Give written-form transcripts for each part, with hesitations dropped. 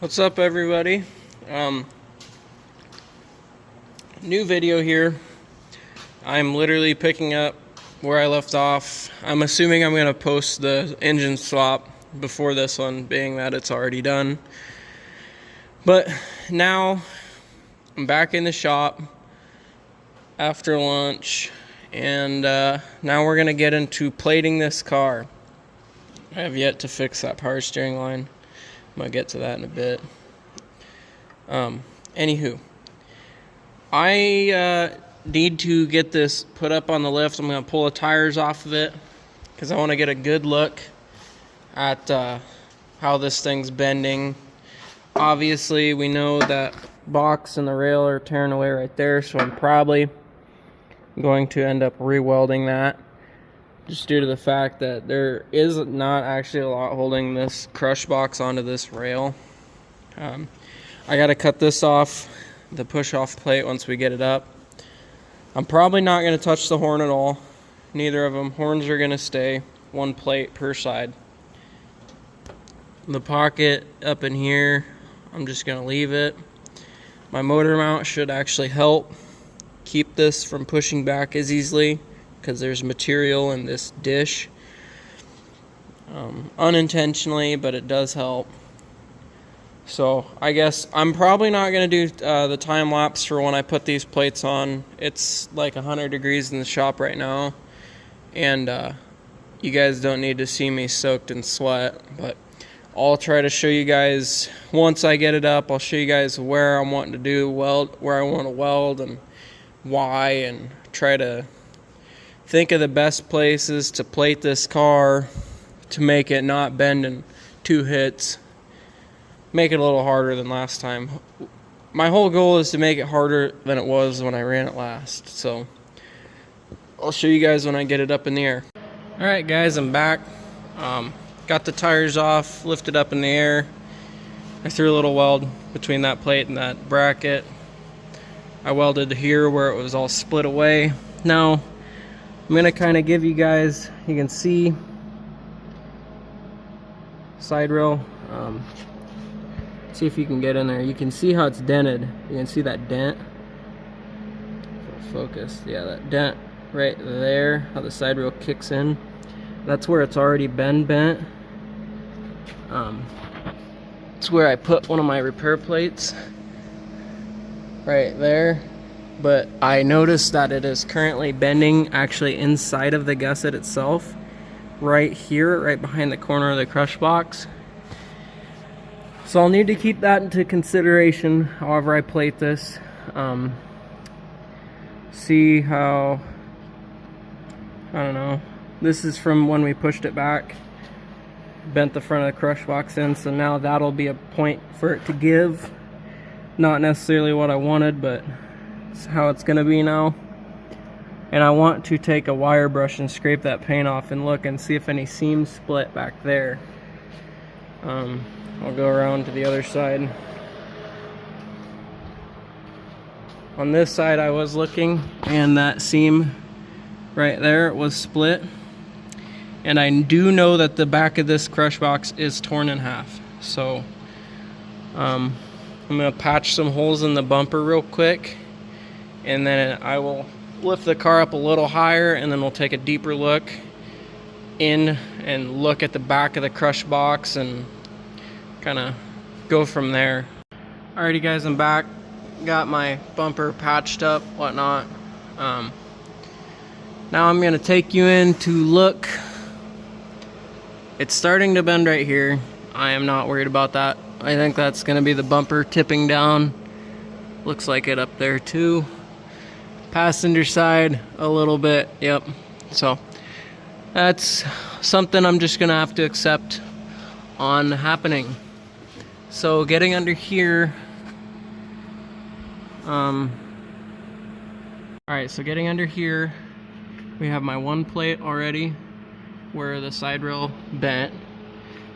What's up, everybody? New video here. I'm literally picking up where I left off. I'm assuming I'm gonna post the engine swap before this one, being that it's already done. But now I'm back in the shop after lunch, and now we're gonna get into plating this car. I have yet to fix that power steering line. I'm gonna get to that in a bit. Anywho, I need to get this put up on the lift. I'm gonna pull the tires off of it because I want to get a good look at how this thing's bending. Obviously, we know that box and the rail are tearing away right there, so I'm probably going to end up re-welding that, just due to the fact that there is not actually a lot holding this crush box onto this rail. I got to cut this off, the push-off plate, once we get it up. I'm probably not going to touch the horn at all. Neither of them. Horns are going to stay. One plate per side. The pocket up in here, I'm just going to leave it. My motor mount should actually help keep this from pushing back as easily, because there's material in this dish. Unintentionally, but it does help. So I guess I'm probably not going to do the time lapse for when I put these plates on. It's like 100 degrees in the shop right now, and you guys don't need to see me soaked in sweat, but I'll try to show you guys once I get it up. I'll show you guys where I'm wanting to do where I want to weld and why, and try to think of the best places to plate this car to make it not bend in two hits. Make it a little harder than last time. My whole goal is to make it harder than it was when I ran it last. So I'll show you guys when I get it up in the air. Alright guys, I'm back. Got the tires off, lifted up in the air. I threw a little weld between that plate and that bracket. I welded here where it was all split away. Now I'm going to kind of give you guys, you can see side rail. See if you can get in there. You can see how it's dented. You can see that dent. Focus. Yeah, that dent right there, how the side rail kicks in. That's where it's already been bent. It's where I put one of my repair plates. Right there. But I noticed that it is currently bending actually inside of the gusset itself. Right here, right behind the corner of the crush box. So I'll need to keep that into consideration however I plate this. See how, I don't know, this is from when we pushed it back, bent the front of the crush box in, so now that'll be a point for it to give. Not necessarily what I wanted, but it's how it's gonna be now. And I want to take a wire brush and scrape that paint off and look and see if any seams split back there. I'll go around to the other side. On this side I was looking, and that seam right there was split. And I do know that the back of this crush box is torn in half. So I'm gonna patch some holes in the bumper real quick, and then I will lift the car up a little higher, and then we'll take a deeper look in and look at the back of the crush box and kind of go from there. Alrighty guys, I'm back. Got my bumper patched up, whatnot. Now I'm gonna take you in to look. It's starting to bend right here. I am not worried about that. I think that's gonna be the bumper tipping down. Looks like it up there too. Passenger side a little bit, yep. So that's something I'm just gonna have to accept on happening. So getting under here, alright, so getting under here, we have my one plate already where the side rail bent.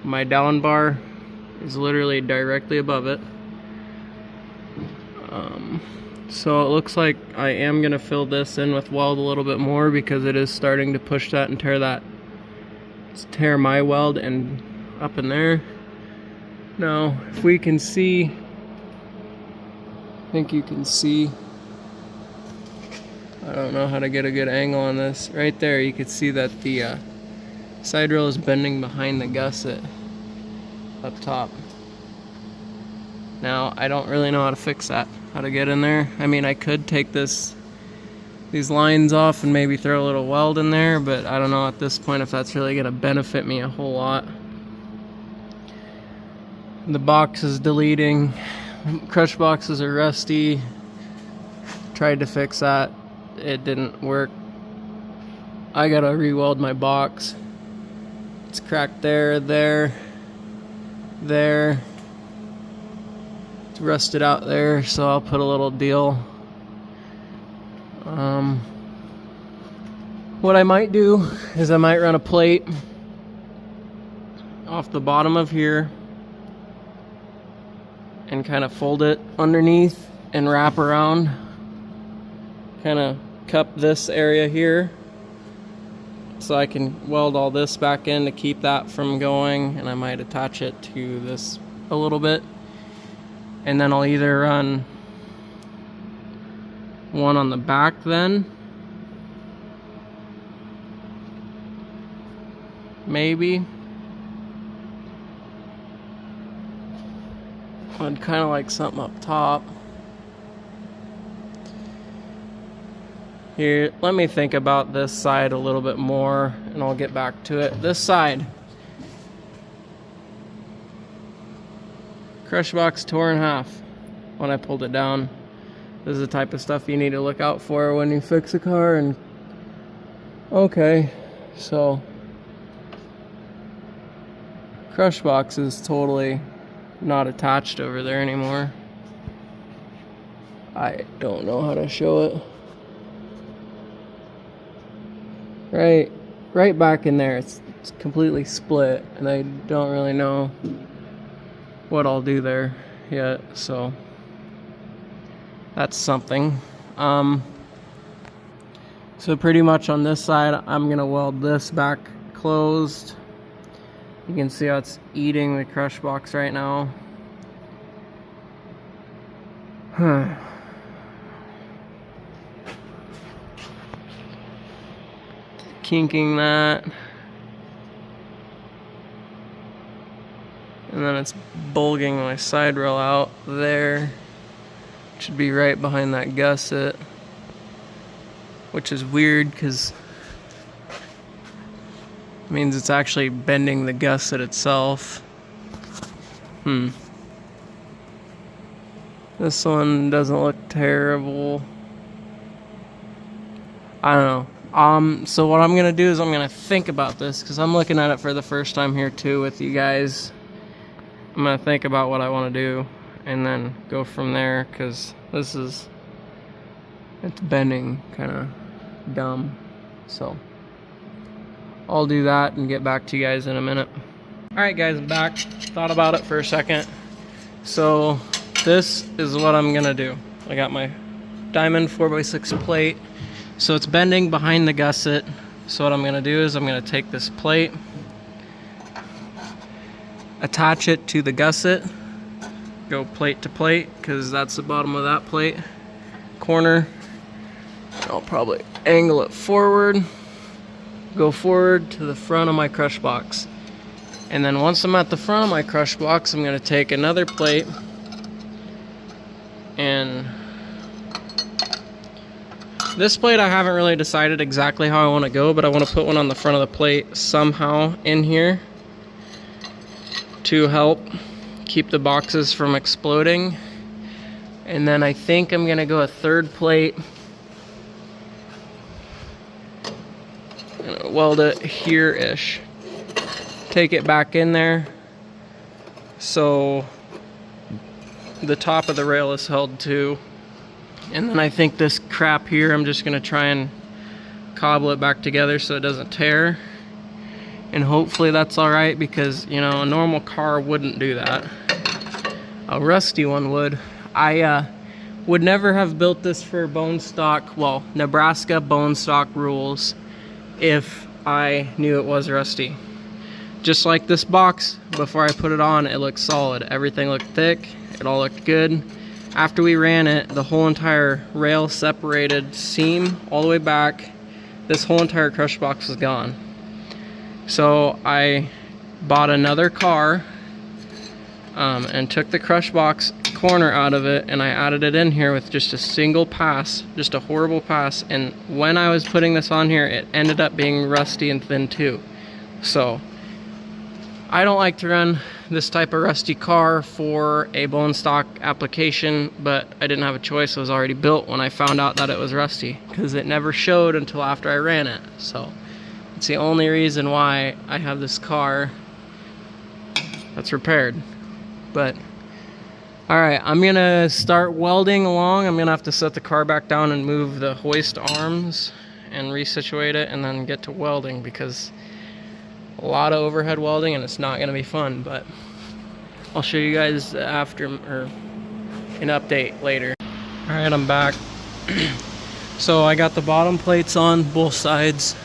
My down bar is literally directly above it. So it looks like I am gonna fill this in with weld a little bit more, because it is starting to push that and tear my weld and up in there. Now, if we can see, I think you can see, I don't know how to get a good angle on this. Right there, you can see that the side rail is bending behind the gusset up top. Now, I don't really know how to fix that, how to get in there. I mean, I could take these lines off and maybe throw a little weld in there, but I don't know at this point if that's really gonna benefit me a whole lot. The box is deleting. Crush boxes are rusty. Tried to fix that. It didn't work. I gotta re-weld my box. It's cracked there. It's rusted out there, so I'll put a little deal. What I might do is I might run a plate off the bottom of here and kind of fold it underneath and wrap around, kind of cup this area here so I can weld all this back in to keep that from going, and I might attach it to this a little bit, and then I'll either run one on the back then, maybe. I'd kind of like something up top. Here, let me think about this side a little bit more and I'll get back to it. This side. Crush box tore in half when I pulled it down. This is the type of stuff you need to look out for when you fix a car. And okay, so crush box is totally not attached over there anymore. I don't know how to show it. Right back in there, it's completely split, and I don't really know what I'll do there yet, so that's something. So pretty much on this side, I'm gonna weld this back closed. You can see how it's eating the crush box right now. Kinking that. And then it's bulging my side rail out there. It should be right behind that gusset. Which is weird because means it's actually bending the gusset itself. This one doesn't look terrible. I don't know. So what I'm gonna do is I'm gonna think about this because I'm looking at it for the first time here too with you guys. I'm gonna think about what I want to do and then go from there because it's bending kind of dumb. So I'll do that and get back to you guys in a minute. Alright guys, I'm back. Thought about it for a second. So this is what I'm gonna do. I got my diamond 4x6 plate. So it's bending behind the gusset. So what I'm gonna do is I'm gonna take this plate, attach it to the gusset, go plate to plate because that's the bottom of that plate, corner. I'll probably angle it forward, go forward to the front of my crush box. And then once I'm at the front of my crush box, I'm going to take another plate and this plate I haven't really decided exactly how I want to go, but I want to put one on the front of the plate somehow in here to help keep the boxes from exploding. And then I think I'm going to go a third plate. Weld it here-ish. Take it back in there so the top of the rail is held too. And then I think this crap here, I'm just gonna try and cobble it back together so it doesn't tear. And hopefully that's alright because, you know, a normal car wouldn't do that. A rusty one would. I would never have built this for bone stock, well, Nebraska bone stock rules if I knew it was rusty. just like this box, before I put it on, it looked solid. Everything looked thick, it all looked good. After we ran it, the whole entire rail separated seam all the way back. This whole entire crush box was gone. So I bought another car and took the crush box corner out of it, and I added it in here with just a single pass, just a horrible pass. And when I was putting this on here, it ended up being rusty and thin too. So I don't like to run this type of rusty car for a bone stock application, but I didn't have a choice. It was already built when I found out that it was rusty, because it never showed until after I ran it. So it's the only reason why I have this car that's repaired. But alright, I'm gonna start welding along. I'm gonna have to set the car back down and move the hoist arms and resituate it, and then get to welding, because a lot of overhead welding and it's not gonna be fun. But I'll show you guys after, or an update later. Alright, I'm back. So I got the bottom plates on both sides.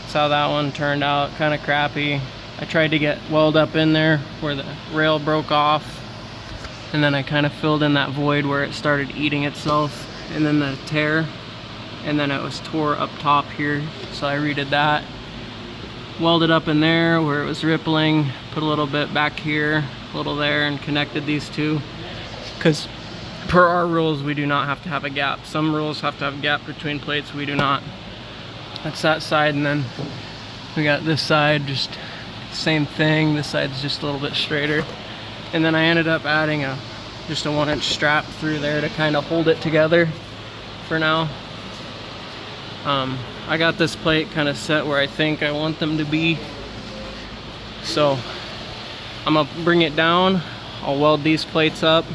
That's how that one turned out, kind of crappy. I tried to get weld up in there where the rail broke off, and then I kind of filled in that void where it started eating itself, and then the tear, and then it was tore up top here, so I redid that. Welded up in there where it was rippling, put a little bit back here, a little there, and connected these two, because per our rules we do not have to have a gap. Some rules have to have a gap between plates, we do not. That's that side, and then we got this side, just same thing. This side's just a little bit straighter, and then I ended up adding just a 1-inch strap through there to kind of hold it together for now. I got this plate kind of set where I think I want them to be, so I'm gonna bring it down, I'll weld these plates up,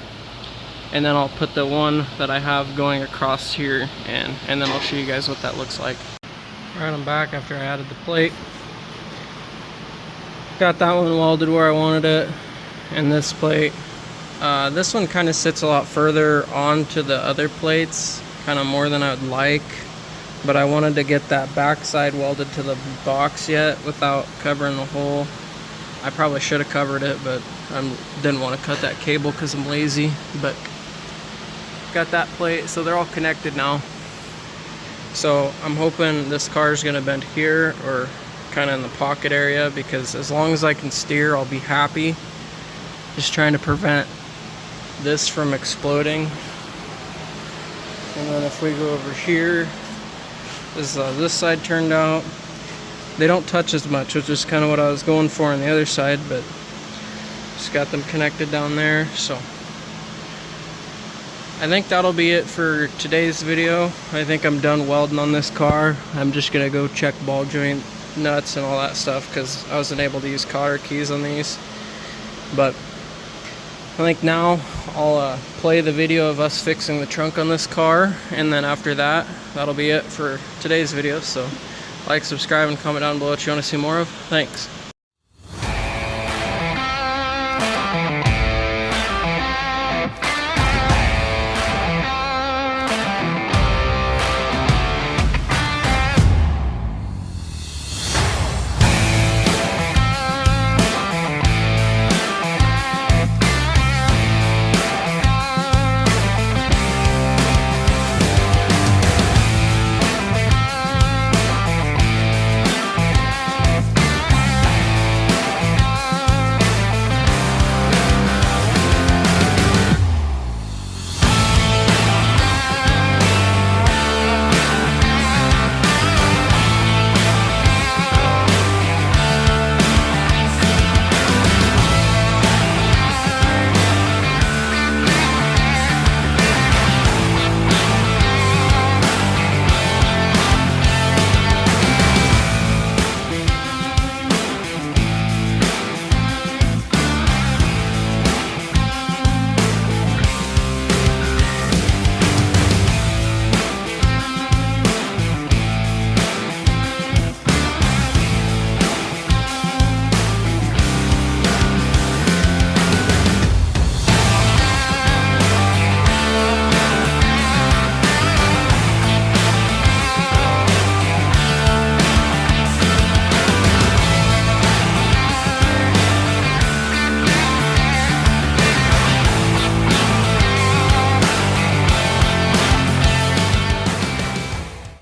and then I'll put the one that I have going across here, and then I'll show you guys what that looks like. Alright, I'm back after I added the plate. Got that one welded where I wanted it, and this plate. This one kind of sits a lot further onto the other plates, kind of more than I would like, but I wanted to get that back side welded to the box yet without covering the hole. I probably should have covered it, but I didn't want to cut that cable because I'm lazy. But got that plate, so they're all connected now. So I'm hoping this car is going to bend here or kind of in the pocket area, because as long as I can steer, I'll be happy. Just trying to prevent this from exploding. And then if we go over here, this side turned out. They don't touch as much, which is kind of what I was going for on the other side, but just got them connected down there. So I think that'll be it for today's video. I think I'm done welding on this car. I'm just gonna go check ball joint nuts and all that stuff, because I wasn't able to use cotter keys on these. But I think now I'll play the video of us fixing the trunk on this car, and then after that, that'll be it for today's video. So like, subscribe, and comment down below what you want to see more of. Thanks.